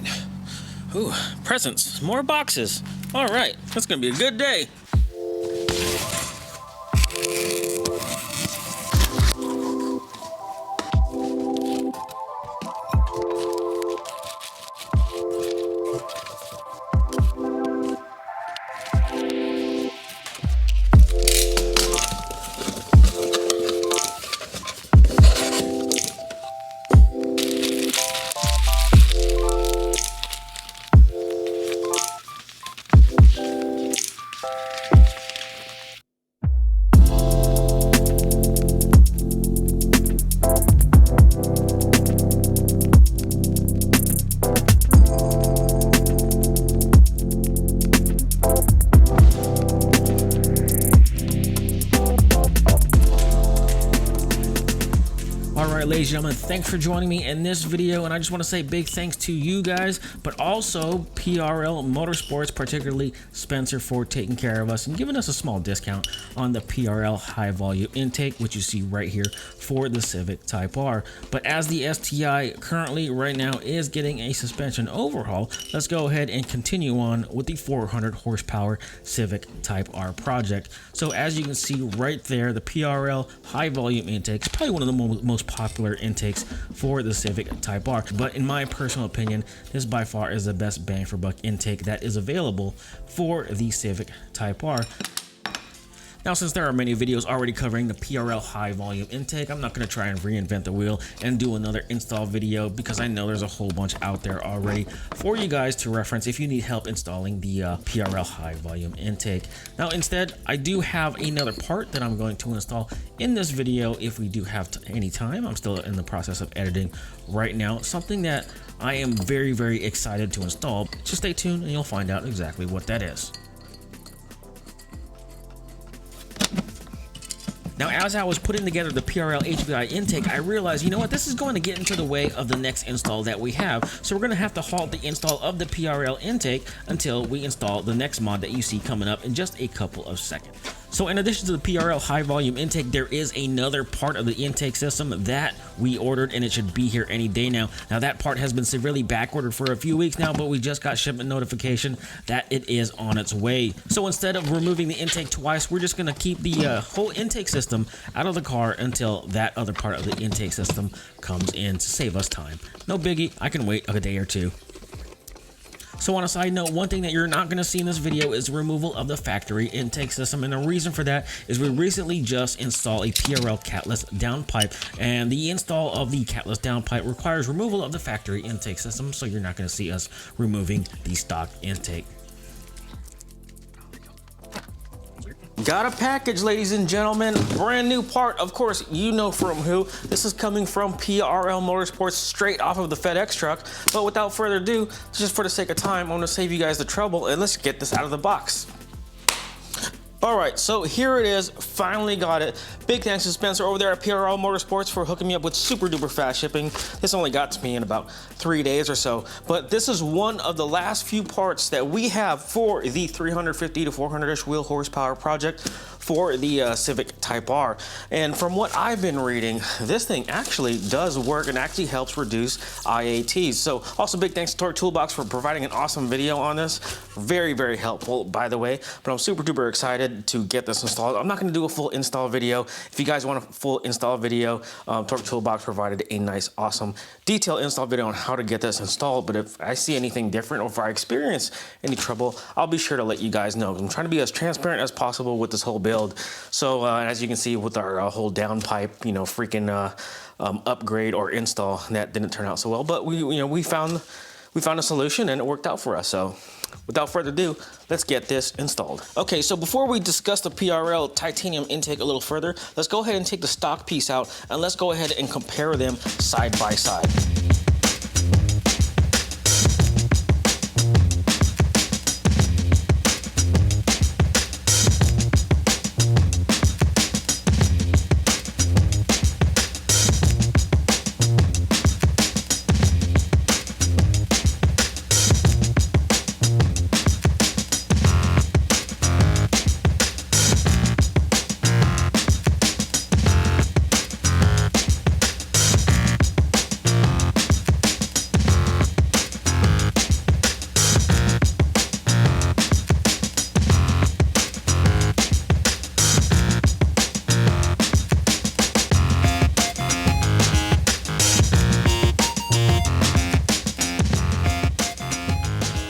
right. Ooh, presents. More boxes. All right. That's going to be a good day. Ladies and gentlemen, thanks for joining me in this video, and I just want to say big thanks to you guys, but also PRL Motorsports, particularly Spencer, for taking care of us and giving us a small discount on the PRL high volume intake, which you see right here for the Civic Type R. But as the STI currently right now is getting a suspension overhaul, let's go ahead and continue on with the 400 horsepower Civic Type R project. So as you can see right there, the PRL high volume intake is probably one of the most popular intakes for the Civic Type R, but in my personal opinion, this by far is the best bang for buck intake that is available for the Civic Type R. Now, since there are many videos already covering the PRL high volume intake, I'm not going to try and reinvent the wheel and do another install video, because I know there's a whole bunch out there already for you guys to reference if you need help installing the PRL high volume intake. Now, instead, I do have another part that I'm going to install in this video if we do have any time. I'm still in the process of editing right now, something that I am very, very excited to install. So stay tuned and you'll find out exactly what that is. Now, as I was putting together the PRL HPI intake, I realized, you know what, this is going to get into the way of the next install that we have. So we're going to have to halt the install of the PRL intake until we install the next mod that you see coming up in just a couple of seconds. So in addition to the PRL high volume intake, there is another part of the intake system that we ordered, and it should be here any day now. Now, that part has been severely back ordered for a few weeks now, but we just got shipment notification that it is on its way. So instead of removing the intake twice, we're just going to keep the whole intake system out of the car until that other part of the intake system comes in to save us time. No biggie, I can wait a day or two. So on a side note, one thing that you're not going to see in this video is removal of the factory intake system, and the reason for that is we recently just installed a PRL catless downpipe, and the install of the catless downpipe requires removal of the factory intake system, so you're not going to see us removing the stock intake. Got a package, ladies and gentlemen. Brand new part. Of course, you know from who. This is coming from PRL Motorsports, straight off of the FedEx truck. But without further ado, just for the sake of time, I'm going to save you guys the trouble, and let's get this out of the box. All right, so here it is. Finally got it. Big thanks to Spencer over there at PRL Motorsports for hooking me up with super duper fast shipping. This only got to me in about 3 days or so, but this is one of the last few parts that we have for the 350 to 400-ish wheel horsepower project for the Civic Type R. And from what I've been reading, this thing actually does work and actually helps reduce IATs. So also big thanks to Torque Toolbox for providing an awesome video on this. Very, very helpful, by the way, but I'm super duper excited to get this installed. I'm not going to do a full install video. If you guys want a full install video, Torque Toolbox provided a nice, awesome, detailed install video on how to get this installed. But if I see anything different or if I experience any trouble, I'll be sure to let you guys know. I'm trying to be as transparent as possible with this whole build. So as you can see with our whole downpipe, you know, freaking upgrade or install, that didn't turn out so well. But we found a solution and it worked out for us. So without further ado, let's get this installed. Okay, so before we discuss the PRL titanium intake a little further, let's go ahead and take the stock piece out and let's go ahead and compare them side by side.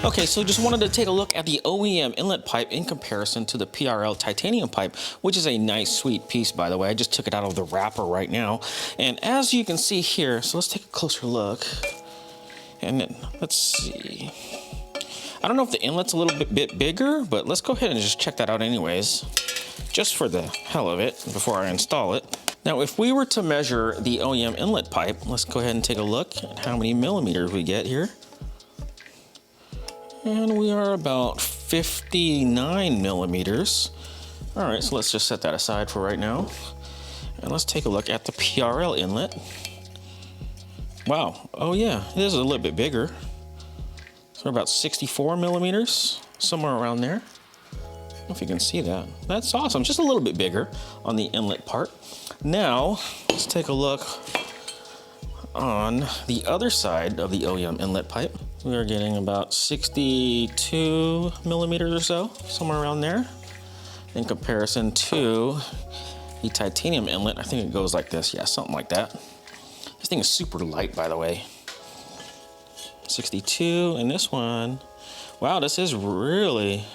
Okay, so just wanted to take a look at the OEM inlet pipe in comparison to the PRL titanium pipe, which is a nice sweet piece, by the way. I just took it out of the wrapper right now. And as you can see here, so let's take a closer look. And then, let's see. I don't know if the inlet's a little bit bigger, but let's go ahead and just check that out anyways, just for the hell of it, before I install it. Now, if we were to measure the OEM inlet pipe, let's go ahead and take a look at how many millimeters we get here. And we are about 59 millimeters. All right, so let's just set that aside for right now. And let's take a look at the PRL inlet. Wow, oh yeah, it is a little bit bigger. So about 64 millimeters, somewhere around there. I don't know if you can see that. That's awesome, just a little bit bigger on the inlet part. Now, let's take a look on the other side of the OEM inlet pipe. We are getting about 62 millimeters or so, somewhere around there. In comparison to the titanium inlet, I think it goes like this. Yeah, something like that. This thing is super light, by the way. 62, and this one, wow, this is really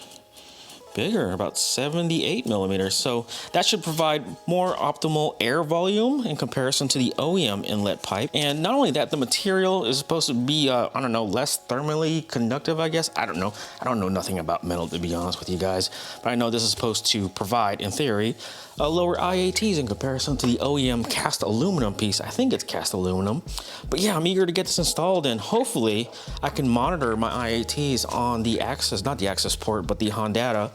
bigger, about 78 millimeters. So that should provide more optimal air volume in comparison to the OEM inlet pipe. And not only that, the material is supposed to be, I don't know, less thermally conductive, I guess. I don't know. I don't know nothing about metal, to be honest with you guys. But I know this is supposed to provide, in theory, lower IATs in comparison to the OEM cast aluminum piece. I think it's cast aluminum. But yeah, I'm eager to get this installed, and hopefully I can monitor my IATs on the access, not the access port, but the Hondata.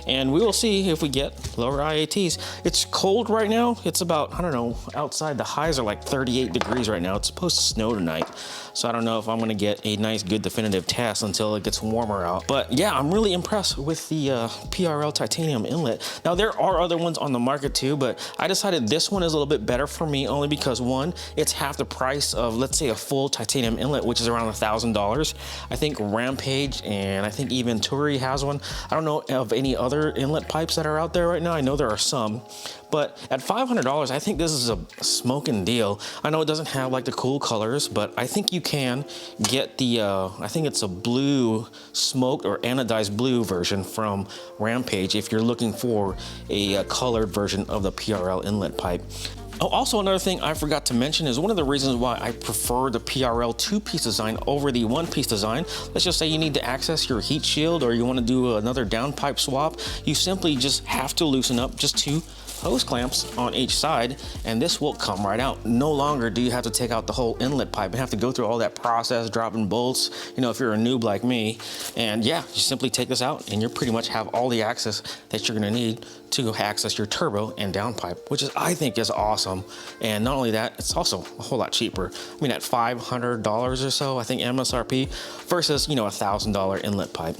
And we will see if we get lower IATs. It's cold right now. It's about, I don't know, outside the highs are like 38 degrees right now. It's supposed to snow tonight. So I don't know if I'm gonna get a nice, good definitive test until it gets warmer out. But yeah, I'm really impressed with the PRL titanium inlet. Now there are other ones on the market too, but I decided this one is a little bit better for me only because one, it's half the price of, let's say, a full titanium inlet, which is around $1,000. I think Rampage and I think even Turi has one. I don't know of any other inlet pipes that are out there right now. I know there are some, but at $500, I think this is a smoking deal. I know it doesn't have like the cool colors, but I think you can get the, I think it's a blue smoked or anodized blue version from Rampage if you're looking for a colored version of the PRL inlet pipe. Oh, also another thing I forgot to mention is one of the reasons why I prefer the PRL two-piece design over the one-piece design. Let's just say you need to access your heat shield or you want to do another downpipe swap. You simply just have to loosen up just two hose clamps on each side, and this will come right out. No longer do you have to take out the whole inlet pipe and have to go through all that process, dropping bolts, you know, if you're a noob like me. And yeah, you simply take this out and you pretty much have all the access that you're gonna need to access your turbo and downpipe, which is, I think, is awesome. And not only that, it's also a whole lot cheaper. I mean, at $500 or so, I think MSRP, versus, you know, $1,000 inlet pipe.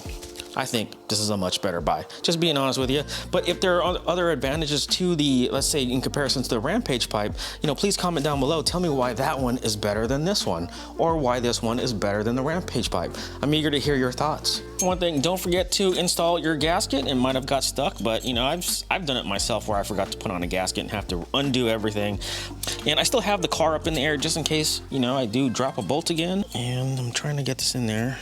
I think this is a much better buy, just being honest with you. But if there are other advantages to the, let's say in comparison to the Rampage pipe, you know, please comment down below. Tell me why that one is better than this one, or why this one is better than the Rampage pipe. I'm eager to hear your thoughts. One thing, don't forget to install your gasket. It might have got stuck, but you know, I've done it myself where I forgot to put on a gasket and have to undo everything. And I still have the car up in the air just in case, you know, I do drop a bolt again. And I'm trying to get this in there.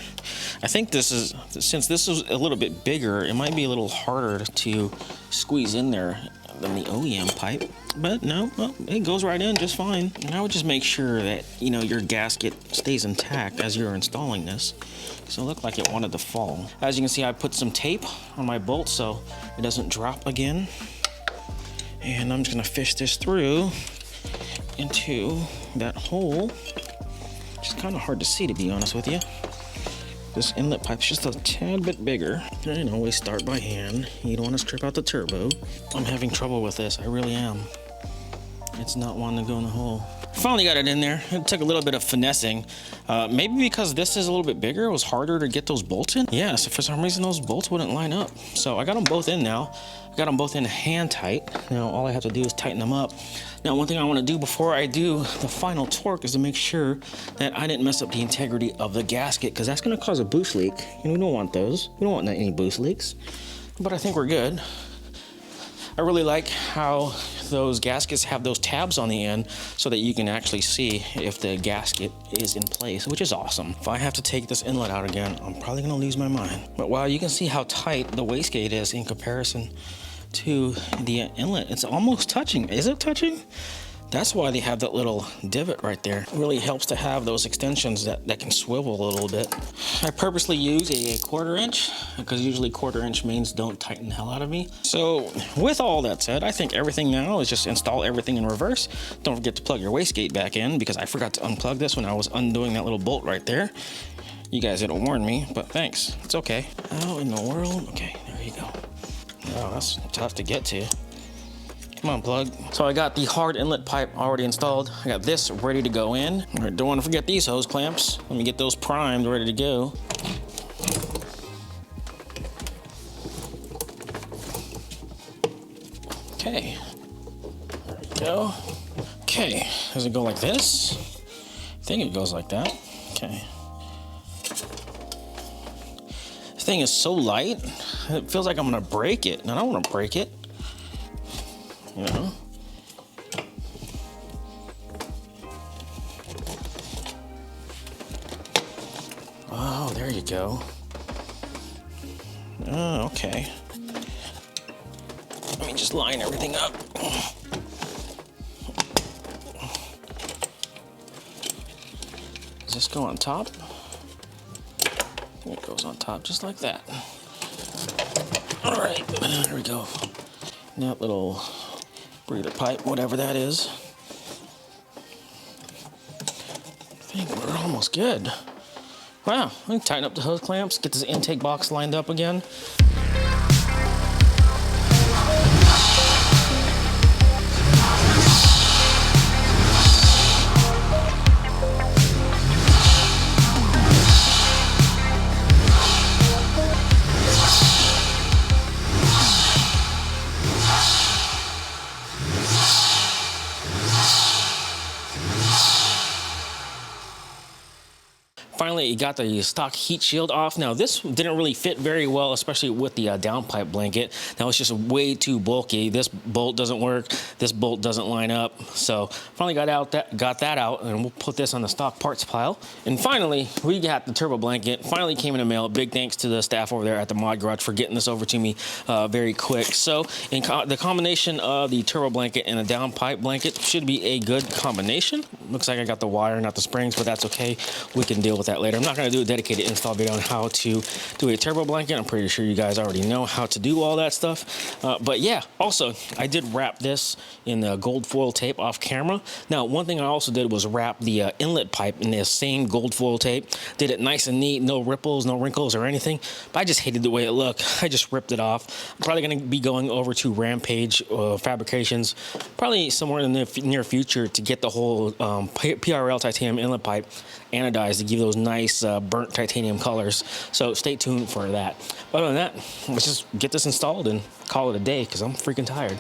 I think this is, since this is a little bit bigger, it might be a little harder to squeeze in there than the OEM pipe, but no, well, it goes right in just fine. And I would just make sure that, you know, your gasket stays intact as you're installing this, because it looked like it wanted to fall. As you can see, I put some tape on my bolt so it doesn't drop again. And I'm just gonna fish this through into that hole, which is kind of hard to see, to be honest with you. This inlet pipe's just a tad bit bigger. And always start by hand. You don't want to strip out the turbo. I'm having trouble with this, I really am. It's not wanting to go in the hole. Finally got it in there. It took a little bit of finessing. Maybe because this is a little bit bigger, it was harder to get those bolts in. Yeah, so for some reason those bolts wouldn't line up. So I got them both in now. I got them both in hand tight. Now all I have to do is tighten them up. Now one thing I want to do before I do the final torque is to make sure that I didn't mess up the integrity of the gasket, because that's going to cause a boost leak. And we don't want those. We don't want any boost leaks. But I think we're good. I really like how those gaskets have those tabs on the end so that you can actually see if the gasket is in place, which is awesome. If I have to take this inlet out again, I'm probably gonna lose my mind. But wow, you can see how tight the wastegate is in comparison to the inlet. It's almost touching. Is it touching? That's why they have that little divot right there. It really helps to have those extensions that can swivel a little bit. I purposely use a 1/4 inch because usually 1/4 inch means don't tighten the hell out of me. So with all that said, I think everything now is just install everything in reverse. Don't forget to plug your wastegate back in because I forgot to unplug this when I was undoing that little bolt right there. You guys didn't warn me, but thanks. It's okay. How in the world? Okay, there you go. Oh, that's tough to get to. Come on, plug. So I got the hard inlet pipe already installed. I got this ready to go in. I don't want to forget these hose clamps. Let me get those primed, ready to go. Okay, there we go. Okay, does it go like this? I think it goes like that. Okay. This thing is so light, it feels like I'm gonna break it, and I don't wanna break it. You know? Oh, there you go. Oh, okay. Let me just line everything up. Does this go on top? I think it goes on top just like that. All right, there we go. That little breather pipe, whatever that is. I think we're almost good. Wow, let me tighten up the hose clamps, get this intake box lined up again. Finally, you got the stock heat shield off. Now, this didn't really fit very well, especially with the downpipe blanket. Now, it's just way too bulky. This bolt doesn't work. This bolt doesn't line up. So, finally got that out, and we'll put this on the stock parts pile. And finally, we got the turbo blanket. Finally came in the mail. Big thanks to the staff over there at the Mod Garage for getting this over to me very quick. So, the combination of the turbo blanket and a downpipe blanket should be a good combination. Looks like I got the wire, not the springs, but that's okay. We can deal with that later. I'm not going to do a dedicated install video on how to do a turbo blanket. I'm pretty sure you guys already know how to do all that stuff. But yeah, also, I did wrap this in the gold foil tape off camera. Now, one thing I also did was wrap the inlet pipe in the same gold foil tape. Did it nice and neat, no ripples, no wrinkles or anything. But I just hated the way it looked. I just ripped it off. I'm probably going to be going over to Rampage Fabrications, probably somewhere in the near future, to get the whole PRL titanium inlet pipe anodized to give those nice burnt titanium colors. So stay tuned for that. But other than that, let's just get this installed and call it a day because I'm freaking tired.